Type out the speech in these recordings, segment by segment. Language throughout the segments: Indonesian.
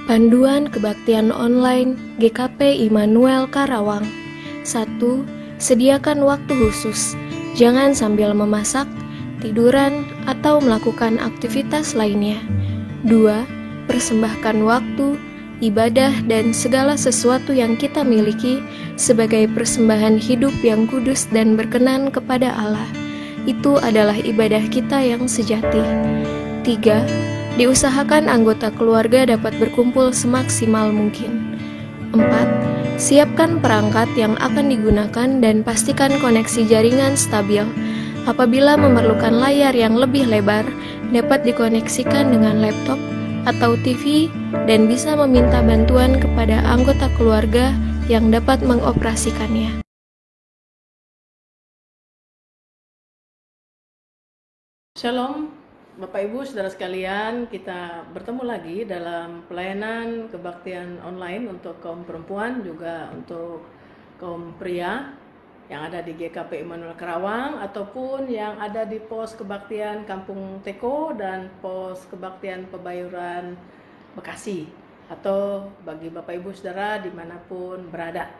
Panduan Kebaktian Online GKP Immanuel Karawang. 1. Sediakan waktu khusus. Jangan sambil memasak, tiduran, atau melakukan aktivitas lainnya. 2. Persembahkan waktu, ibadah, dan segala sesuatu yang kita miliki sebagai persembahan hidup yang kudus dan berkenan kepada Allah. Itu adalah ibadah kita yang sejati. 3. Diusahakan anggota keluarga dapat berkumpul semaksimal mungkin. 4. Siapkan perangkat yang akan digunakan dan pastikan koneksi jaringan stabil. Apabila memerlukan layar yang lebih lebar, dapat dikoneksikan dengan laptop atau TV dan bisa meminta bantuan kepada anggota keluarga yang dapat mengoperasikannya. Shalom Bapak Ibu Saudara sekalian, kita bertemu lagi dalam pelayanan kebaktian online untuk kaum perempuan juga untuk kaum pria yang ada di GKP Immanuel Karawang ataupun yang ada di pos kebaktian Kampung Teko dan pos kebaktian Pebayuran Bekasi, atau bagi Bapak Ibu Saudara dimanapun berada.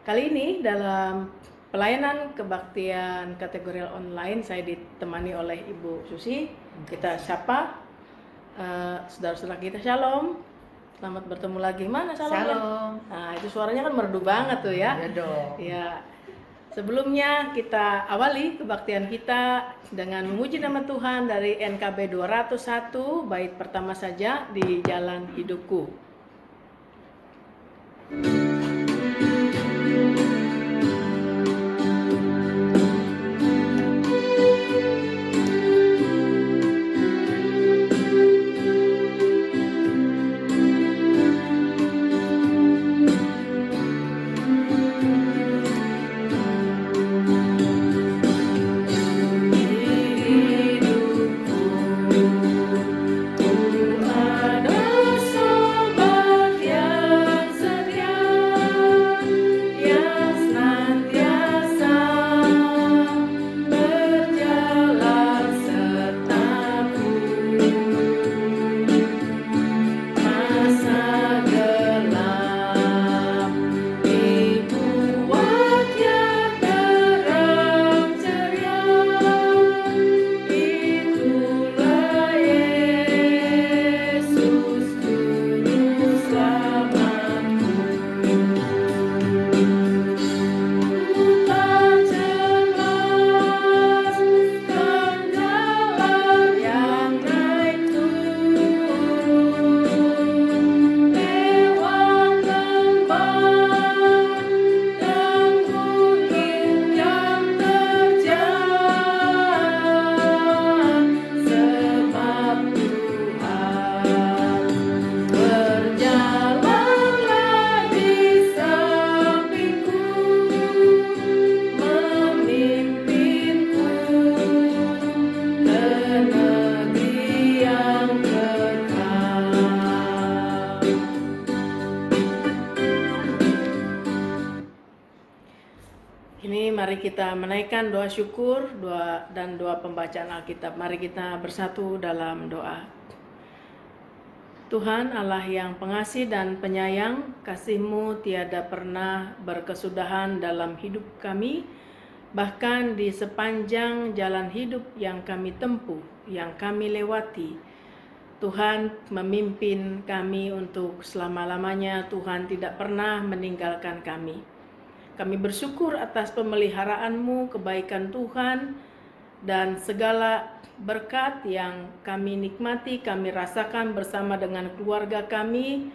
Kali ini dalam pelayanan kebaktian kategorial online saya ditemani oleh Ibu Susi. Kita sapa saudara-saudara kita. Shalom, selamat bertemu lagi. Mana Shalom? Shalom. Nah, itu suaranya kan merdu banget tuh ya. Ya dong. Ya. Sebelumnya kita awali kebaktian kita dengan memuji nama Tuhan dari NKB 201 bait pertama saja, di Jalan Hidupku. Mari kita menaikkan doa syukur, doa pembacaan Alkitab. Mari kita bersatu dalam doa. Tuhan Allah yang pengasih dan penyayang, kasih-Mu tiada pernah berkesudahan dalam hidup kami, bahkan di sepanjang jalan hidup yang kami tempuh, yang kami lewati. Tuhan memimpin kami untuk selama-lamanya. Tuhan tidak pernah meninggalkan kami. Kami bersyukur atas pemeliharaan-Mu, kebaikan Tuhan, dan segala berkat yang kami nikmati, kami rasakan bersama dengan keluarga kami,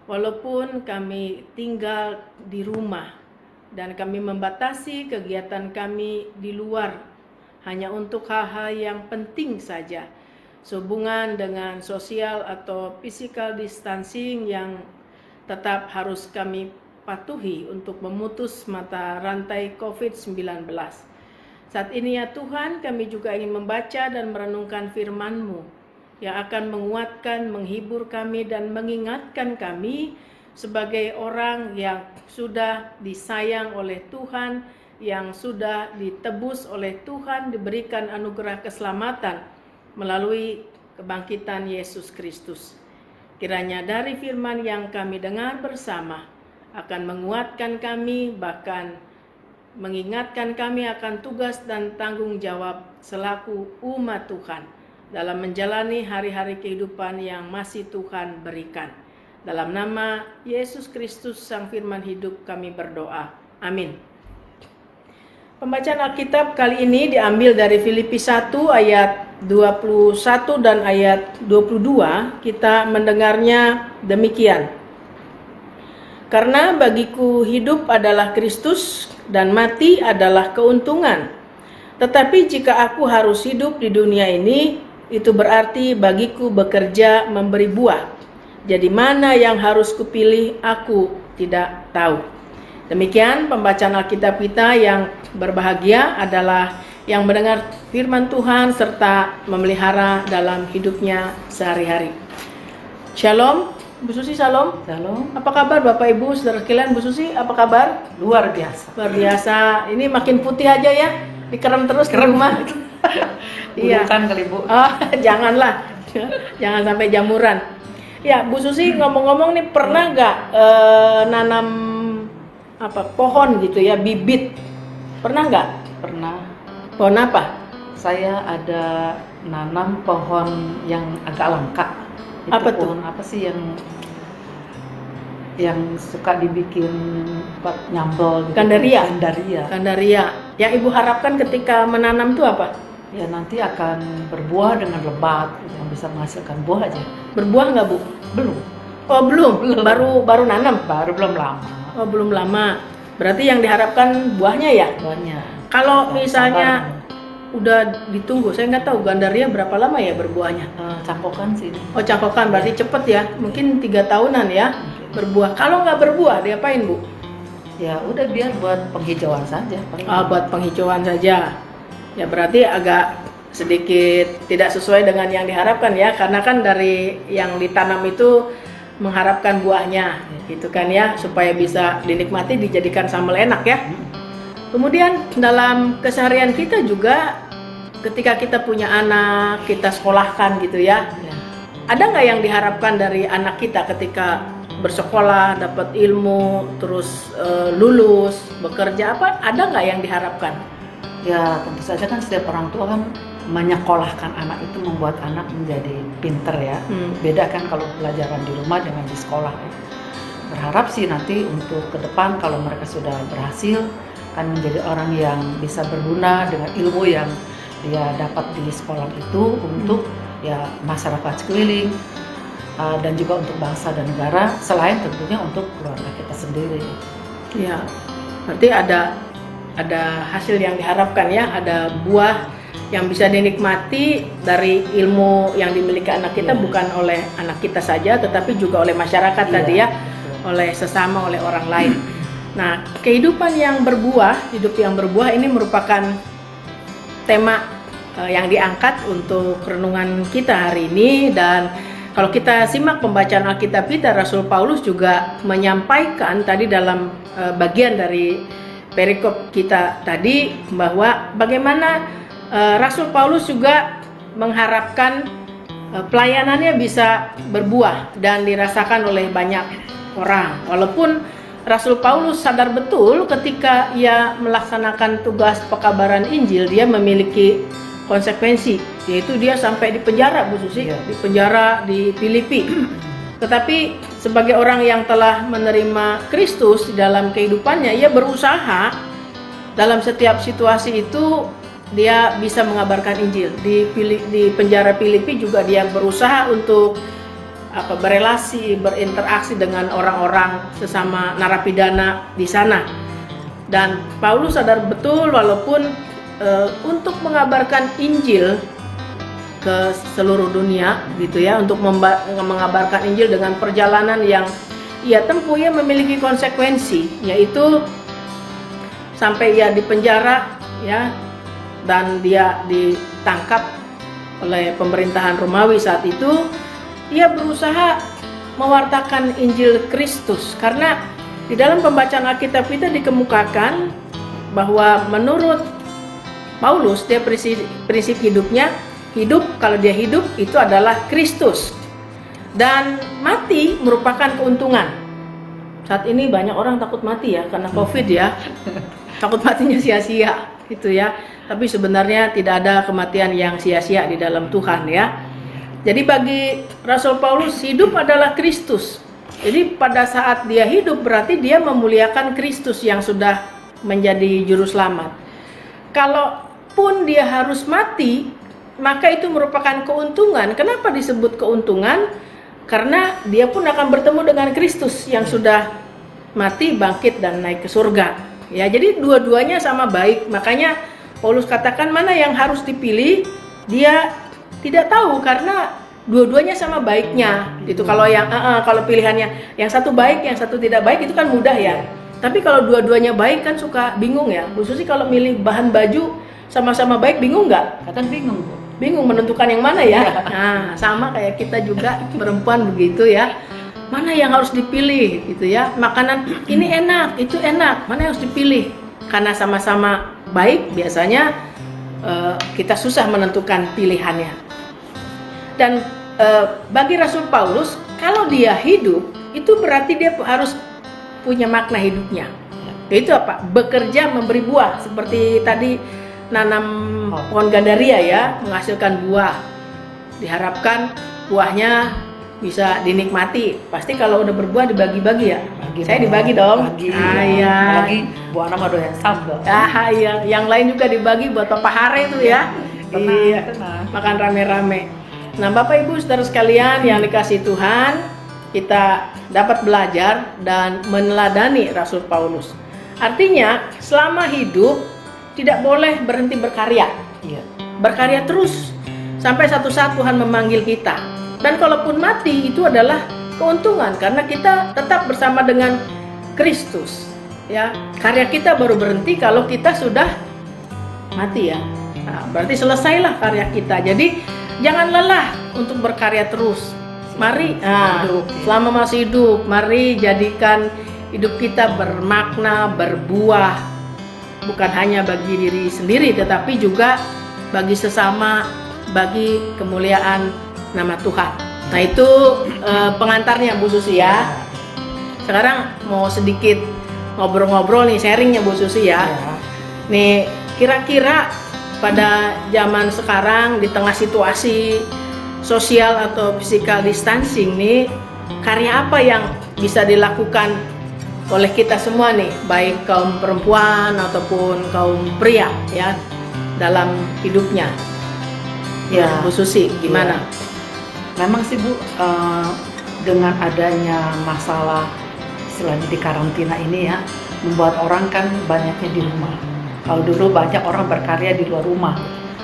walaupun kami tinggal di rumah, dan kami membatasi kegiatan kami di luar, hanya untuk hal-hal yang penting saja, sehubungan dengan social atau physical distancing yang tetap harus kami patuhi untuk memutus mata rantai COVID-19. Saat ini ya Tuhan, kami juga ingin membaca dan merenungkan firman-Mu yang akan menguatkan, menghibur kami, dan mengingatkan kami sebagai orang yang sudah disayang oleh Tuhan, yang sudah ditebus oleh Tuhan, diberikan anugerah keselamatan melalui kebangkitan Yesus Kristus. Kiranya dari firman yang kami dengar bersama akan menguatkan kami, bahkan mengingatkan kami akan tugas dan tanggung jawab selaku umat Tuhan dalam menjalani hari-hari kehidupan yang masih Tuhan berikan. Dalam nama Yesus Kristus Sang Firman Hidup kami berdoa. Amin. Pembacaan Alkitab kali ini diambil dari Filipi 1 ayat 21 dan ayat 22. Kita mendengarnya demikian. Karena bagiku hidup adalah Kristus dan mati adalah keuntungan. Tetapi jika aku harus hidup di dunia ini, itu berarti bagiku bekerja memberi buah. Jadi mana yang harus kupilih, aku tidak tahu. Demikian pembacaan Alkitab kita. Yang berbahagia adalah yang mendengar firman Tuhan serta memelihara dalam hidupnya sehari-hari. Shalom, Bu Susi, shalom. Shalom. Apa kabar Bapak Ibu, saudara sekalian? Bu Susi, apa kabar? Luar biasa. Luar biasa. Ini makin putih aja ya, dikerem terus di rumah. Iya. Bukan kali Bu. Oh, janganlah, jangan sampai jamuran. Ya, Bu Susi ngomong-ngomong nih, pernah nggak nanam pohon gitu ya, bibit? Pernah nggak? Pernah. Pohon apa? Saya ada nanam pohon yang agak langka. Itu Apa tuh? pohon apa sih yang suka dibikin buat nyambel gitu? Gandaria. Gandaria. Yang Ibu harapkan ketika menanam itu apa? Ya nanti akan berbuah dengan lebat, yang bisa menghasilkan buah aja. Berbuah nggak Bu? Belum. Oh belum. Baru nanam. Belum lama. Oh belum lama. Berarti yang diharapkan buahnya ya? Buahnya. Kalau Ya, misalnya sabar. udah ditunggu, saya nggak tahu gandaria berapa lama ya berbuahnya. Cangkokan sih. Oh cangkokan, berarti cepet ya, mungkin 3 tahunan ya berbuah. Kalau nggak berbuah, diapain Bu? Ya udah biar buat penghijauan saja. Buat penghijauan saja. Ya berarti agak sedikit tidak sesuai dengan yang diharapkan ya, karena kan dari yang ditanam itu mengharapkan buahnya, gitu kan ya, supaya bisa dinikmati, dijadikan sambal enak ya. Kemudian dalam keseharian kita juga, ketika kita punya anak, kita sekolahkan gitu ya. Ada nggak yang diharapkan dari anak kita ketika bersekolah, dapat ilmu, terus lulus, bekerja apa? Ada nggak yang diharapkan? Ya tentu saja kan setiap orang tua kan menyekolahkan anak itu membuat anak menjadi pinter ya. Beda kan kalau pelajaran di rumah dengan di sekolah ya. Berharap sih nanti untuk ke depan kalau mereka sudah berhasil kan menjadi orang yang bisa berguna dengan ilmu yang dia dapat di sekolah itu untuk ya masyarakat sekeliling dan juga untuk bangsa dan negara, selain tentunya untuk keluarga kita sendiri. Ya, berarti ada hasil yang diharapkan ya, ada buah yang bisa dinikmati dari ilmu yang dimiliki anak kita, bukan oleh anak kita saja, tetapi juga oleh masyarakat tadi ya, oleh sesama, oleh orang lain. Nah, kehidupan yang berbuah, hidup yang berbuah ini merupakan tema yang diangkat untuk renungan kita hari ini. Dan kalau kita simak pembacaan Alkitab kita, Rasul Paulus juga menyampaikan tadi dalam bagian dari perikop kita tadi, bahwa bagaimana Rasul Paulus juga mengharapkan pelayanannya bisa berbuah dan dirasakan oleh banyak orang. Walaupun Rasul Paulus sadar betul ketika ia melaksanakan tugas pekabaran Injil, dia memiliki konsekuensi, yaitu dia sampai di penjara, Bu Susi, di penjara di Filipi. Tetapi sebagai orang yang telah menerima Kristus di dalam kehidupannya, ia berusaha dalam setiap situasi itu dia bisa mengabarkan Injil. Di penjara Filipi juga dia berusaha untuk berelasi, berinteraksi dengan orang-orang sesama narapidana di sana. Dan Paulus sadar betul walaupun untuk mengabarkan Injil ke seluruh dunia gitu ya, untuk mengabarkan Injil dengan perjalanan yang ia tempuh, ia memiliki konsekuensi, yaitu sampai ia dipenjara ya, dan dia ditangkap oleh pemerintahan Romawi saat itu. Ia berusaha mewartakan Injil Kristus, karena di dalam pembacaan Alkitab kita dikemukakan bahwa menurut Paulus, dia prinsip hidupnya, kalau dia hidup itu adalah Kristus. Dan mati merupakan keuntungan. Saat ini banyak orang takut mati ya karena COVID ya. Takut matinya sia-sia gitu ya. Tapi sebenarnya tidak ada kematian yang sia-sia di dalam Tuhan ya. Jadi bagi Rasul Paulus, hidup adalah Kristus. Jadi pada saat dia hidup berarti dia memuliakan Kristus yang sudah menjadi juru selamat. Kalaupun dia harus mati, maka itu merupakan keuntungan. Kenapa disebut keuntungan? Karena dia pun akan bertemu dengan Kristus yang sudah mati, bangkit, dan naik ke surga. Ya, jadi dua-duanya sama baik. Makanya Paulus katakan mana yang harus dipilih, dia tidak tahu karena dua-duanya sama baiknya. Itu kalau kalau pilihannya yang satu baik, yang satu tidak baik itu kan mudah ya. Tapi kalau dua-duanya baik kan suka bingung ya. Khususnya kalau milih bahan baju sama-sama baik, bingung nggak? Kadang bingung. Bingung menentukan yang mana ya. Nah, sama kayak kita juga perempuan begitu ya. Mana yang harus dipilih gitu ya. Makanan ini enak, itu enak, mana yang harus dipilih? Karena sama-sama baik biasanya kita susah menentukan pilihannya. Dan bagi Rasul Paulus, kalau dia hidup itu berarti dia harus punya makna hidupnya. Itu apa? Bekerja memberi buah seperti tadi nanam pohon gandaria ya, menghasilkan buah. Diharapkan buahnya bisa dinikmati. Pasti kalau udah berbuah dibagi-bagi ya. Saya dibagi dong. Ya. Lagi buah nama doyan sambal. Iya, yang lain juga dibagi buat Papa Hare itu ya. Iya. Makan rame-rame. Nah, Bapak Ibu Saudara sekalian yang dikasihi Tuhan, kita dapat belajar dan meneladani Rasul Paulus. Artinya, selama hidup tidak boleh berhenti berkarya. Iya. Berkarya terus sampai satu saat Tuhan memanggil kita. Dan kalaupun mati itu adalah keuntungan karena kita tetap bersama dengan Kristus. Ya, karya kita baru berhenti kalau kita sudah mati ya. Nah, berarti selesailah karya kita. Jadi jangan lelah untuk berkarya terus. Mari, selama masih hidup, mari jadikan hidup kita bermakna, berbuah. Bukan hanya bagi diri sendiri, tetapi juga bagi sesama, bagi kemuliaan nama Tuhan. Nah itu pengantarnya Bu Susi ya. Sekarang mau sedikit ngobrol-ngobrol nih, sharingnya Bu Susi ya. Nih kira-kira pada zaman sekarang di tengah situasi sosial atau physical distancing nih, karya apa yang bisa dilakukan oleh kita semua nih, baik kaum perempuan ataupun kaum pria ya dalam hidupnya. Ya, Bu Susi gimana? Memang sih Bu, dengan adanya masalah istilahnya di karantina ini ya, membuat orang kan banyaknya di rumah. Kalau dulu banyak orang berkarya di luar rumah,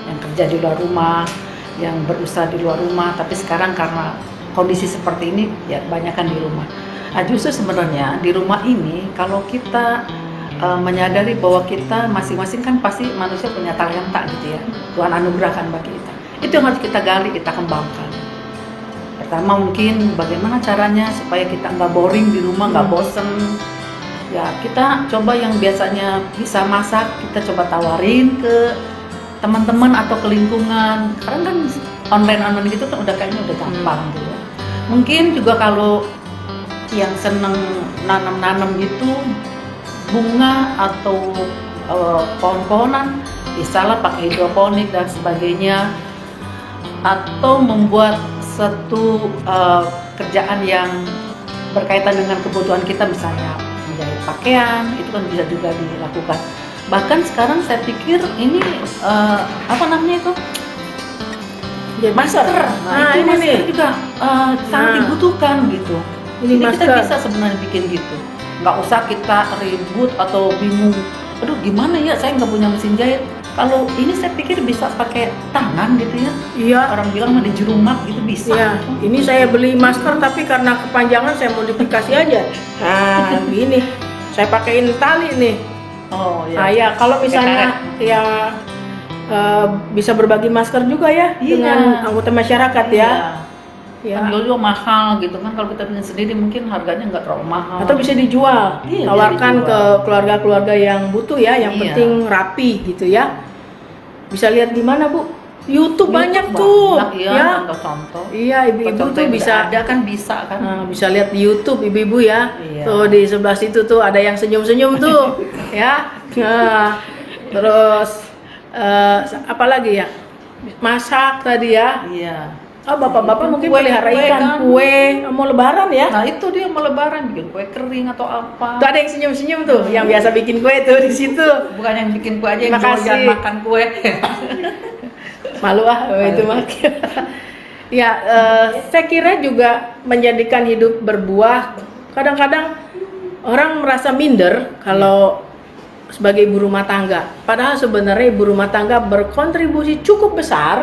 yang kerja di luar rumah, yang berusaha di luar rumah, tapi sekarang karena kondisi seperti ini ya banyakkan di rumah. Nah, justru sebenarnya di rumah ini kalau kita menyadari bahwa kita masing-masing kan pasti manusia punya talenta gitu ya, Tuhan anugerahkan bagi kita. Itu yang harus kita gali, kita kembangkan. Pertama mungkin bagaimana caranya supaya kita nggak boring di rumah, nggak bosen. Ya kita coba yang biasanya bisa masak, kita coba tawarin ke teman-teman atau ke lingkungan. Karena kan online gitu kan kayaknya udah gampang gitu ya. Mungkin juga kalau yang seneng nanam-nanam gitu, bunga atau pohon-pohonan, bisalah pakai hidroponik dan sebagainya, atau membuat satu kerjaan yang berkaitan dengan kebutuhan kita, misalnya menjahit pakaian, itu kan bisa juga dilakukan. Bahkan sekarang saya pikir ini apa namanya itu? Masker. Nah, itu masker juga sangat dibutuhkan gitu. Ini kita bisa sebenarnya bikin gitu, nggak usah kita ribut atau bingung. Aduh gimana ya, saya nggak punya mesin jahit. Kalau ini saya pikir bisa pakai tangan gitu ya. Iya. Orang bilang mah dijerumak gitu bisa. Iya. Ini saya beli masker tapi karena kepanjangan saya modifikasi aja. Nah ini saya pakein tali nih. Oh iya. Nah ya kalau misalnya ya bisa berbagi masker juga ya dengan anggota masyarakat ya. Ya. Kan juga mahal gitu kan, kalau kita punya sendiri mungkin harganya nggak terlalu mahal. Atau bisa dijual, tawarkan ke keluarga-keluarga yang butuh ya, yang penting rapi gitu ya. Bisa lihat di mana Bu? YouTube banyak tuh, banyak, iya, ya. contoh-contoh. Iya, ibu-ibu Contoh tuh yang bisa ada kan bisa kan. bisa lihat di YouTube ibu-ibu ya. Iya. Tuh di sebelah situ tuh ada yang senyum-senyum tuh, ya. Nah, terus apa lagi ya? Masak tadi ya. Iya. Oh, bapak-bapak mungkin Kue, pelihara kue ikan, kan. kue, mau lebaran ya. Nah itu dia mau lebaran bikin kue kering atau apa. Tuh ada yang senyum-senyum tuh, yang biasa bikin kue tuh di situ. Bukan yang bikin kue aja, yang Makasih. doyan makan kue. Malu itu mah. Ya, saya kira juga menjadikan hidup berbuah. Kadang-kadang orang merasa minder kalau sebagai ibu rumah tangga. Padahal sebenarnya ibu rumah tangga berkontribusi cukup besar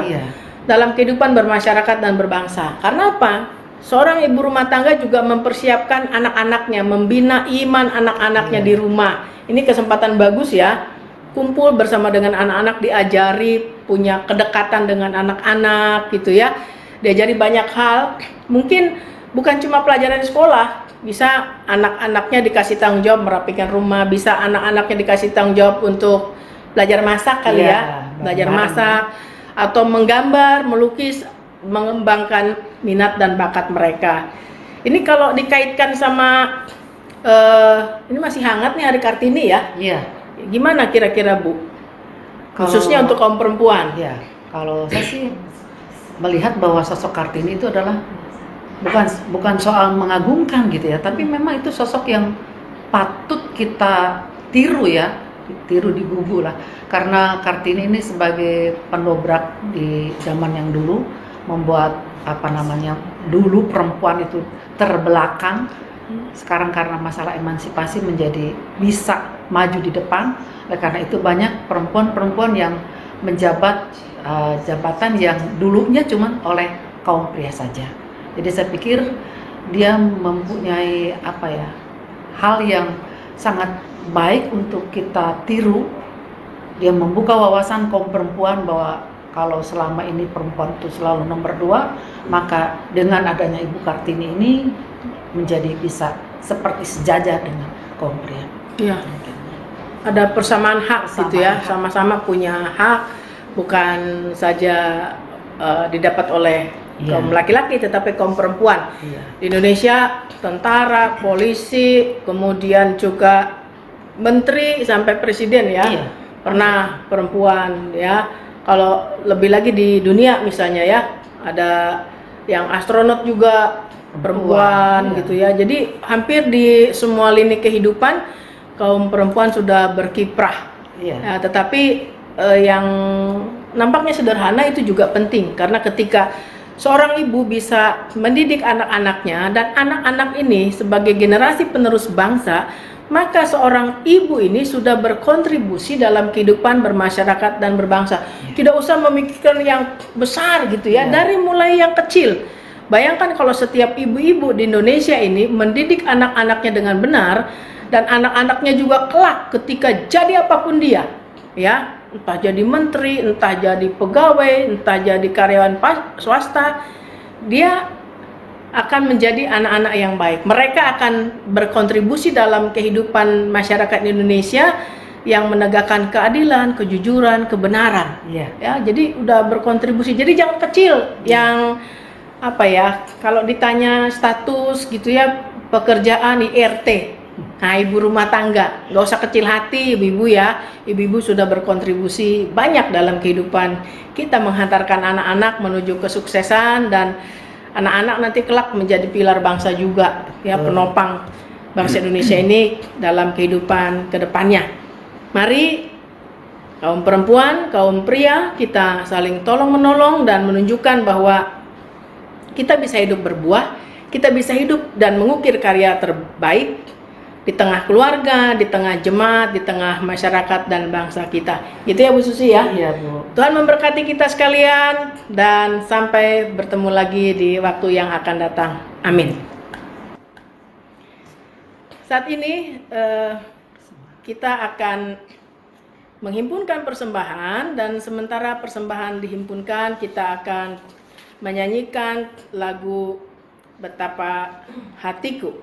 dalam kehidupan bermasyarakat dan berbangsa. Karena apa? Seorang ibu rumah tangga juga mempersiapkan anak-anaknya, membina iman anak-anaknya di rumah. Ini kesempatan bagus ya. Kumpul bersama dengan anak-anak, diajari, punya kedekatan dengan anak-anak gitu ya. Diajari banyak hal. Mungkin bukan cuma pelajaran di sekolah, bisa anak-anaknya dikasih tanggung jawab merapikan rumah, bisa anak-anaknya dikasih tanggung jawab untuk belajar masak kali ya, belajar masak atau menggambar, melukis, mengembangkan minat dan bakat mereka. Ini kalau dikaitkan sama ini masih hangat nih Hari Kartini ya. Iya. Gimana kira-kira Bu? Khususnya untuk kaum perempuan. Ya, kalau saya sih melihat bahwa sosok Kartini itu adalah bukan soal mengagungkan gitu ya, tapi memang itu sosok yang patut kita tiru ya, tiru di gugu lah. Karena Kartini ini sebagai pendobrak di zaman yang dulu membuat dulu perempuan itu terbelakang. Sekarang karena masalah emansipasi menjadi bisa maju di depan. Oleh karena itu banyak perempuan-perempuan yang menjabat jabatan yang dulunya cuma oleh kaum pria saja. Jadi saya pikir dia mempunyai hal yang sangat baik untuk kita tiru. Dia membuka wawasan kaum perempuan bahwa kalau selama ini perempuan itu selalu nomor 2, maka dengan adanya Ibu Kartini ini menjadi bisa seperti sejajar dengan kaum pria. Iya. Ada persamaan hak gitu ya, sama-sama punya hak, bukan saja didapat oleh kaum laki-laki tetapi kaum perempuan. Di Indonesia tentara, polisi, kemudian juga menteri sampai presiden ya. Pernah perempuan ya. Kalau lebih lagi di dunia misalnya ya, ada yang astronot juga perempuan gitu ya. Jadi hampir di semua lini kehidupan kaum perempuan sudah berkiprah. Ya, tetapi yang nampaknya sederhana itu juga penting, karena ketika seorang ibu bisa mendidik anak-anaknya dan anak-anak ini sebagai generasi penerus bangsa, maka seorang ibu ini sudah berkontribusi dalam kehidupan bermasyarakat dan berbangsa. Tidak usah memikirkan yang besar gitu ya, dari mulai yang kecil. Bayangkan kalau setiap ibu-ibu di Indonesia ini mendidik anak-anaknya dengan benar, dan anak-anaknya juga kelak ketika jadi apapun dia, ya, entah jadi menteri, entah jadi pegawai, entah jadi karyawan swasta, dia akan menjadi anak-anak yang baik. Mereka akan berkontribusi dalam kehidupan masyarakat Indonesia yang menegakkan keadilan, kejujuran, kebenaran. Ya, jadi udah berkontribusi. Jadi jangan kecil yang kalau ditanya status gitu ya, pekerjaan IRT. Nah, ibu rumah tangga, nggak usah kecil hati ibu-ibu ya. Ibu-ibu sudah berkontribusi banyak dalam kehidupan kita, menghantarkan anak-anak menuju kesuksesan, dan anak-anak nanti kelak menjadi pilar bangsa juga ya, penopang bangsa Indonesia ini dalam kehidupan kedepannya. Mari kaum perempuan, kaum pria, kita saling tolong-menolong dan menunjukkan bahwa kita bisa hidup berbuah, kita bisa hidup dan mengukir karya terbaik di tengah keluarga, di tengah jemaat, di tengah masyarakat dan bangsa kita. Gitu ya Bu Susi ya? Iya Bu. Tuhan memberkati kita sekalian, dan sampai bertemu lagi di waktu yang akan datang. Amin. Saat ini kita akan menghimpunkan persembahan, dan sementara persembahan dihimpunkan, kita akan menyanyikan lagu Betapa Hatiku.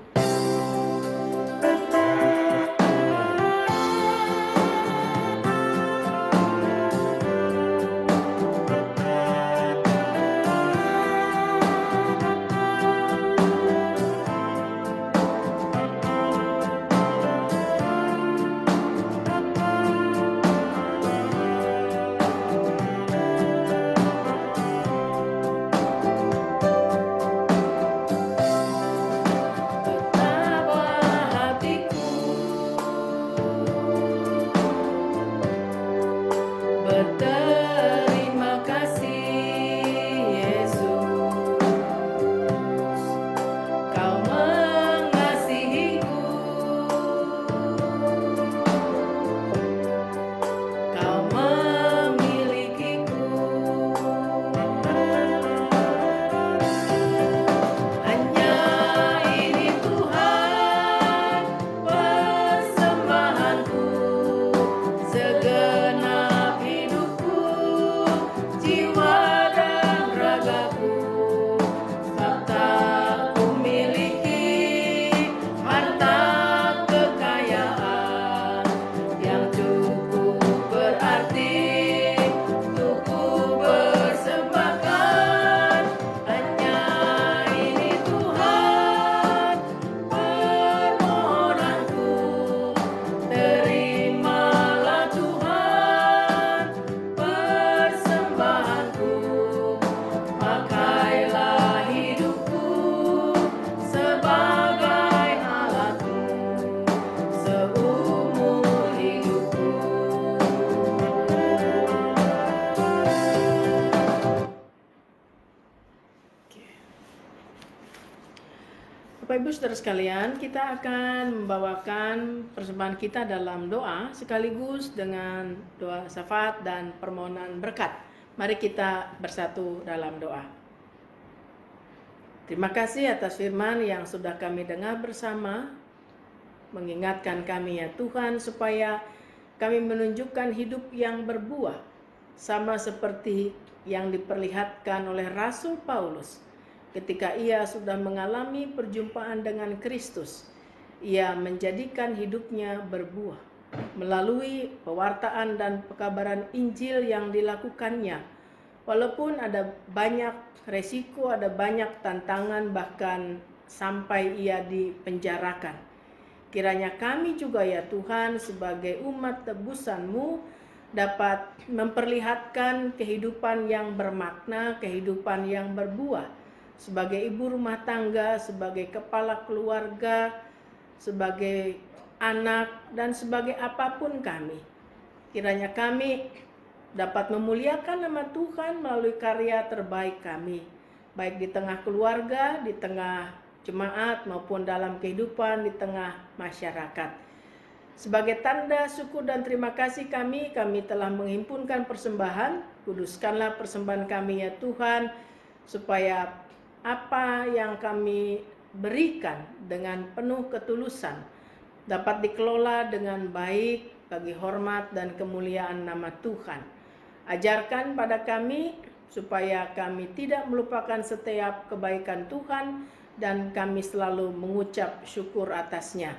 Bapak Ibu Saudara sekalian, kita akan membawakan persembahan kita dalam doa sekaligus dengan doa syafaat dan permohonan berkat. Mari kita bersatu dalam doa. Terima kasih atas firman yang sudah kami dengar bersama, mengingatkan kami ya Tuhan supaya kami menunjukkan hidup yang berbuah, sama seperti yang diperlihatkan oleh Rasul Paulus. Ketika ia sudah mengalami perjumpaan dengan Kristus, ia menjadikan hidupnya berbuah melalui pewartaan dan pekabaran Injil yang dilakukannya. Walaupun ada banyak resiko, ada banyak tantangan, bahkan sampai ia dipenjarakan. Kiranya kami juga ya Tuhan sebagai umat tebusan-Mu dapat memperlihatkan kehidupan yang bermakna, kehidupan yang berbuah, sebagai ibu rumah tangga, sebagai kepala keluarga, sebagai anak, dan sebagai apapun kami. Kiranya kami dapat memuliakan nama Tuhan melalui karya terbaik kami, baik di tengah keluarga, di tengah jemaat, maupun dalam kehidupan di tengah masyarakat. Sebagai tanda syukur dan terima kasih kami telah menghimpunkan persembahan. Kuduskanlah persembahan kami ya Tuhan, supaya apa yang kami berikan dengan penuh ketulusan dapat dikelola dengan baik bagi hormat dan kemuliaan nama Tuhan. Ajarkan pada kami supaya kami tidak melupakan setiap kebaikan Tuhan dan kami selalu mengucap syukur atasnya.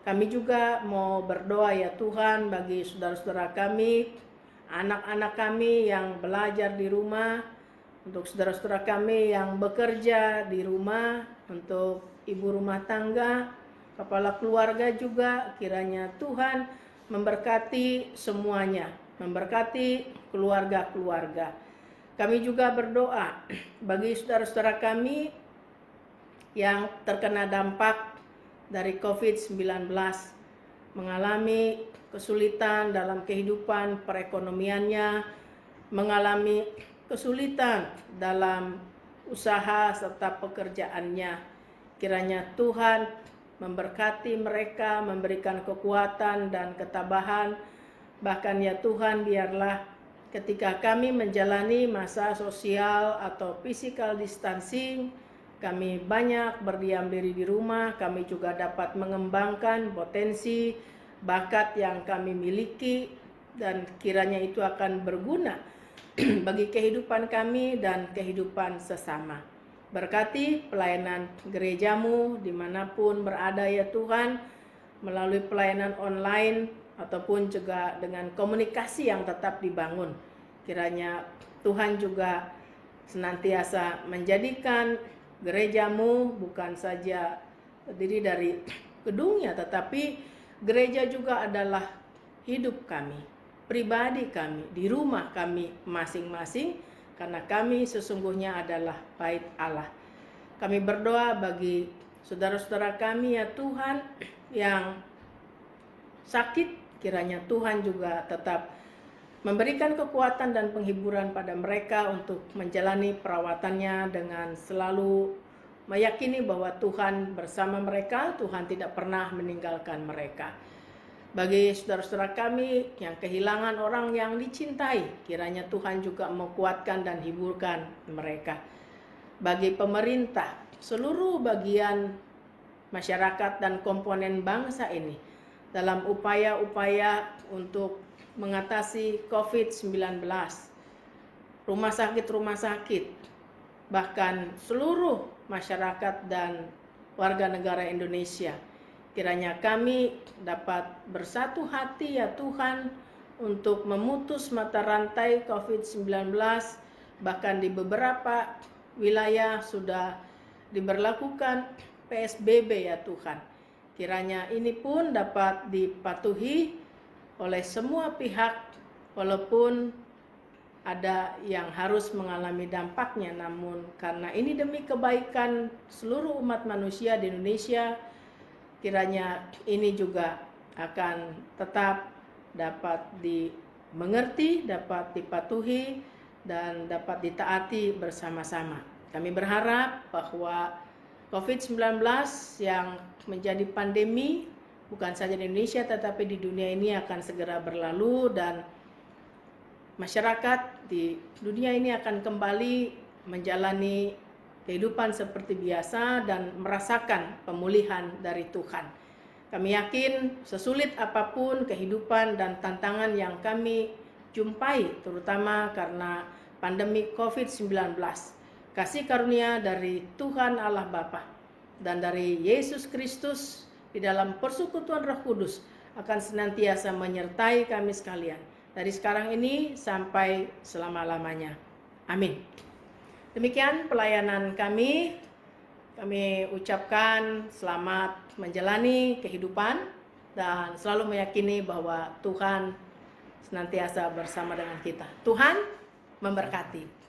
Kami juga mau berdoa ya Tuhan bagi saudara-saudara kami, anak-anak kami yang belajar di rumah, untuk saudara-saudara kami yang bekerja di rumah, untuk ibu rumah tangga, kepala keluarga juga, kiranya Tuhan memberkati semuanya, memberkati keluarga-keluarga. Kami juga berdoa bagi saudara-saudara kami yang terkena dampak dari COVID-19, mengalami kesulitan dalam kehidupan perekonomiannya, mengalami kesulitan dalam usaha serta pekerjaannya. Kiranya Tuhan memberkati mereka, memberikan kekuatan dan ketabahan. Bahkan ya Tuhan, biarlah ketika kami menjalani masa sosial atau physical distancing, kami banyak berdiam diri di rumah, kami juga dapat mengembangkan potensi bakat yang kami miliki, dan kiranya itu akan berguna bagi kehidupan kami dan kehidupan sesama. Berkati pelayanan gereja-Mu dimanapun berada ya Tuhan, melalui pelayanan online ataupun juga dengan komunikasi yang tetap dibangun. Kiranya Tuhan juga senantiasa menjadikan gereja-Mu bukan saja terdiri dari gedungnya, tetapi gereja juga adalah hidup kami, pribadi kami, di rumah kami masing-masing, karena kami sesungguhnya adalah bait Allah. Kami berdoa bagi saudara-saudara kami ya Tuhan yang sakit, kiranya Tuhan juga tetap memberikan kekuatan dan penghiburan pada mereka untuk menjalani perawatannya dengan selalu meyakini bahwa Tuhan bersama mereka, Tuhan tidak pernah meninggalkan mereka. Bagi saudara-saudara kami yang kehilangan orang yang dicintai, kiranya Tuhan juga menguatkan dan hiburkan mereka. Bagi pemerintah, seluruh bagian masyarakat dan komponen bangsa ini, dalam upaya-upaya untuk mengatasi COVID-19, rumah sakit, bahkan seluruh masyarakat dan warga negara Indonesia, kiranya kami dapat bersatu hati ya Tuhan untuk memutus mata rantai COVID-19. Bahkan di beberapa wilayah sudah diberlakukan PSBB ya Tuhan. Kiranya ini pun dapat dipatuhi oleh semua pihak, walaupun ada yang harus mengalami dampaknya, namun karena ini demi kebaikan seluruh umat manusia di Indonesia, kiranya ini juga akan tetap dapat dimengerti, dapat dipatuhi, dan dapat ditaati bersama-sama. Kami berharap bahwa COVID-19 yang menjadi pandemi bukan saja di Indonesia tetapi di dunia ini akan segera berlalu, dan masyarakat di dunia ini akan kembali menjalani kehidupan seperti biasa dan merasakan pemulihan dari Tuhan. Kami yakin sesulit apapun kehidupan dan tantangan yang kami jumpai, terutama karena pandemi COVID-19, kasih karunia dari Tuhan Allah Bapa dan dari Yesus Kristus di dalam persekutuan Roh Kudus akan senantiasa menyertai kami sekalian dari sekarang ini sampai selama-lamanya. Amin. Demikian pelayanan kami. Kami ucapkan selamat menjalani kehidupan dan selalu meyakini bahwa Tuhan senantiasa bersama dengan kita. Tuhan memberkati.